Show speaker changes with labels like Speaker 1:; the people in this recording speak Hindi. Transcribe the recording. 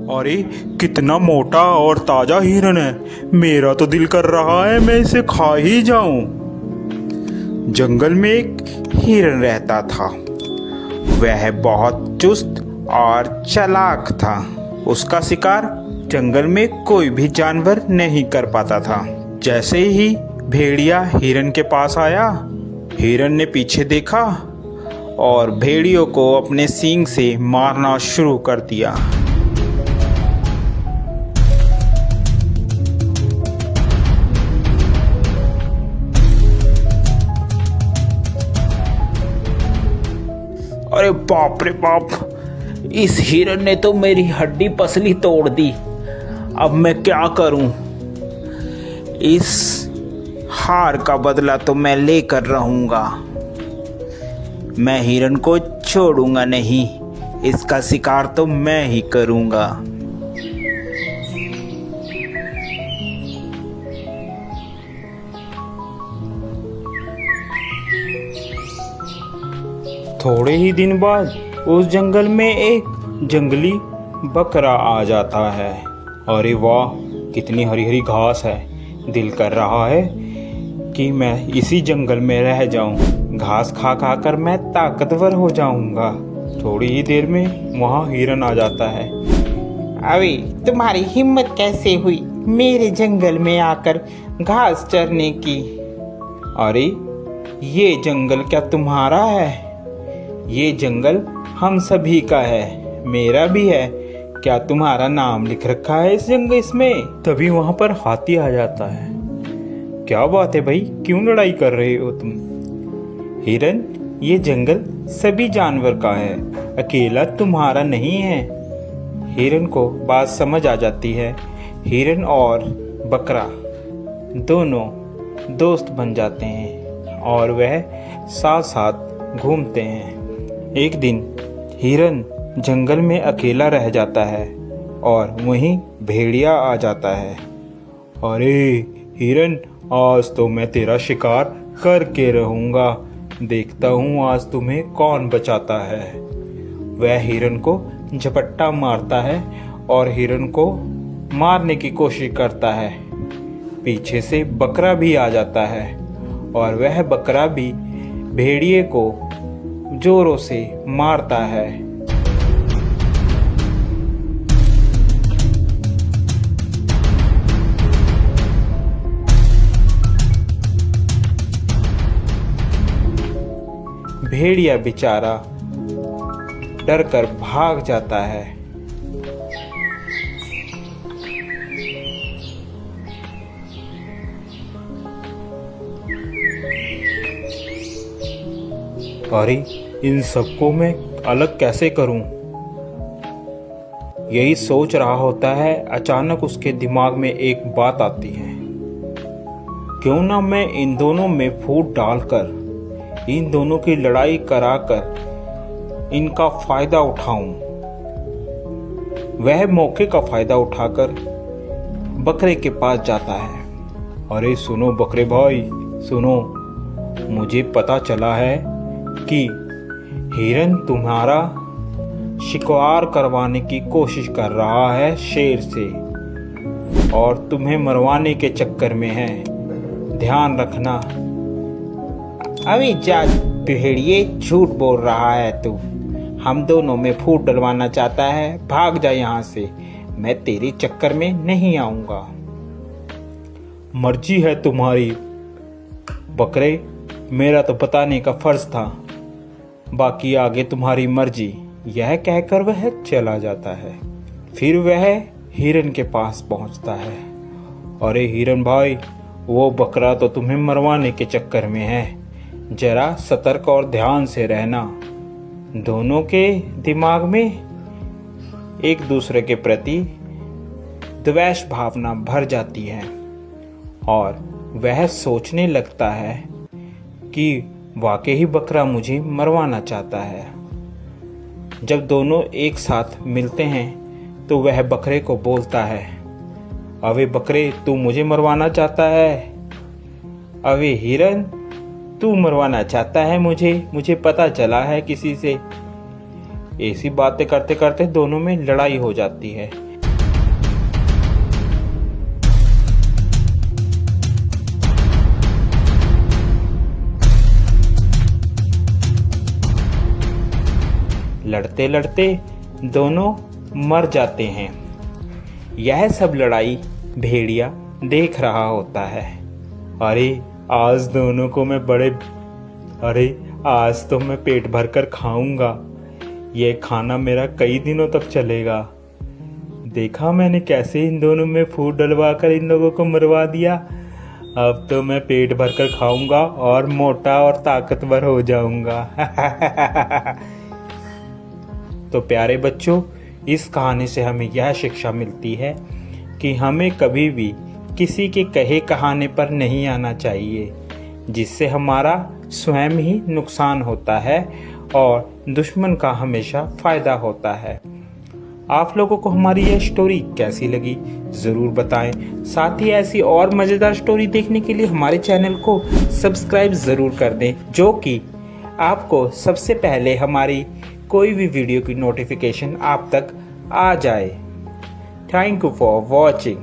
Speaker 1: अरे कितना मोटा और ताजा हिरन है। मेरा तो दिल कर रहा है मैं इसे खा ही जाऊं। जंगल में एक हिरन रहता था। वह बहुत चुस्त और चालाक था। उसका शिकार जंगल में कोई भी जानवर नहीं कर पाता था। जैसे ही भेड़िया हिरन के पास आया, हिरन ने पीछे देखा और भेड़ियों को अपने सींग से मारना शुरू कर दिया।
Speaker 2: अरे बाप रे बाप, इस हिरन ने तो मेरी हड्डी पसली तोड़ दी। अब मैं क्या करूं? इस हार का बदला तो मैं लेकर रहूंगा। मैं हिरन को छोड़ूंगा नहीं। इसका शिकार तो मैं ही करूंगा।
Speaker 1: थोड़े ही दिन बाद उस जंगल में एक जंगली बकरा आ जाता है। अरे वाह, कितनी हरी हरी घास है। दिल कर रहा है कि मैं इसी जंगल में रह जाऊं। घास खा खा कर मैं ताकतवर हो जाऊंगा। थोड़ी ही देर में वहाँ हिरन आ जाता है।
Speaker 3: अरे तुम्हारी हिम्मत कैसे हुई मेरे जंगल में आकर घास चरने की?
Speaker 1: अरे ये जंगल क्या तुम्हारा है? ये जंगल हम सभी का है, मेरा भी है। क्या तुम्हारा नाम लिख रखा है इस जंगल इसमें? तभी वहां पर हाथी आ जाता है। क्या बात है भाई, क्यों लड़ाई कर रहे हो तुम? हिरन, ये जंगल सभी जानवर का है, अकेला तुम्हारा नहीं है। हिरन को बात समझ आ जाती है। हिरन और बकरा दोनों दोस्त बन जाते हैं और वह साथ साथ घूमते हैं। एक दिन हिरन जंगल में अकेला रह जाता है और वहीं भेड़िया आ जाता है। अरे हिरन, आज तो मैं तेरा शिकार करके रहूंगा। देखता हूँ आज तुम्हें कौन बचाता है। वह हिरन को झपट्टा मारता है और हिरन को मारने की कोशिश करता है। पीछे से बकरा भी आ जाता है और वह बकरा भी भेड़िए को जोरों से मारता है। भेड़िया बेचारा डरकर भाग जाता है। अरे इन सबको मैं अलग कैसे करूं? यही सोच रहा होता है, अचानक उसके दिमाग में एक बात आती है। क्यों ना मैं इन दोनों में फूट डालकर इन दोनों की लड़ाई कराकर इनका फायदा उठाऊं। वह मौके का फायदा उठाकर बकरे के पास जाता है। अरे सुनो बकरे भाई, सुनो, मुझे पता चला है कि हिरन तुम्हारा शिकार करवाने की कोशिश कर रहा है शेर से और तुम्हें मरवाने के चक्कर में है। ध्यान रखना।
Speaker 3: अभी जा भेड़िए, झूठ बोल रहा है तू। हम दोनों में फूट डलवाना चाहता है? भाग जा यहाँ से, मैं तेरे चक्कर में नहीं आऊंगा।
Speaker 1: मर्जी है तुम्हारी बकरे, मेरा तो बताने का फर्ज था, बाकी आगे तुम्हारी मर्जी। यह कहकर वह चला जाता है। फिर वह हिरन के पास पहुंचता है। अरे हिरन भाई, वो बकरा तो तुम्हें मरवाने के चक्कर में है, जरा सतर्क और ध्यान से रहना। दोनों के दिमाग में एक दूसरे के प्रति द्वेष भावना भर जाती है और वह सोचने लगता है कि वाकई ही बकरा मुझे मरवाना चाहता है। जब दोनों एक साथ मिलते हैं तो वह बकरे को बोलता है, अबे बकरे, तू मुझे मरवाना चाहता है? अबे हिरन, तू मरवाना चाहता है मुझे पता चला है किसी से। ऐसी बातें करते करते दोनों में लड़ाई हो जाती है। लड़ते लड़ते दोनों मर जाते हैं। यह सब लड़ाई भेड़िया देख रहा होता है। अरे आज दोनों को मैं आज तो मैं पेट भर कर खाऊंगा। ये खाना मेरा कई दिनों तक चलेगा। देखा मैंने कैसे इन दोनों में फूट डलवा कर इन लोगों को मरवा दिया। अब तो मैं पेट भर कर खाऊंगा और मोटा और ताकतवर हो जाऊंगा। तो प्यारे बच्चों, इस कहानी से हमें यह शिक्षा मिलती है कि हमें कभी भी किसी के कहे कहाने पर नहीं आना चाहिए, जिससे हमारा स्वयं ही नुकसान होता है और दुश्मन का हमेशा फायदा होता है। आप लोगों को हमारी यह स्टोरी कैसी लगी ज़रूर बताएं। साथ ही ऐसी और मज़ेदार स्टोरी देखने के लिए हमारे चैनल को सब्सक्राइब ज़रूर कर दें, जो कि आपको सबसे पहले हमारी कोई भी वीडियो की नोटिफिकेशन आप तक आ जाए। Thank you for watching.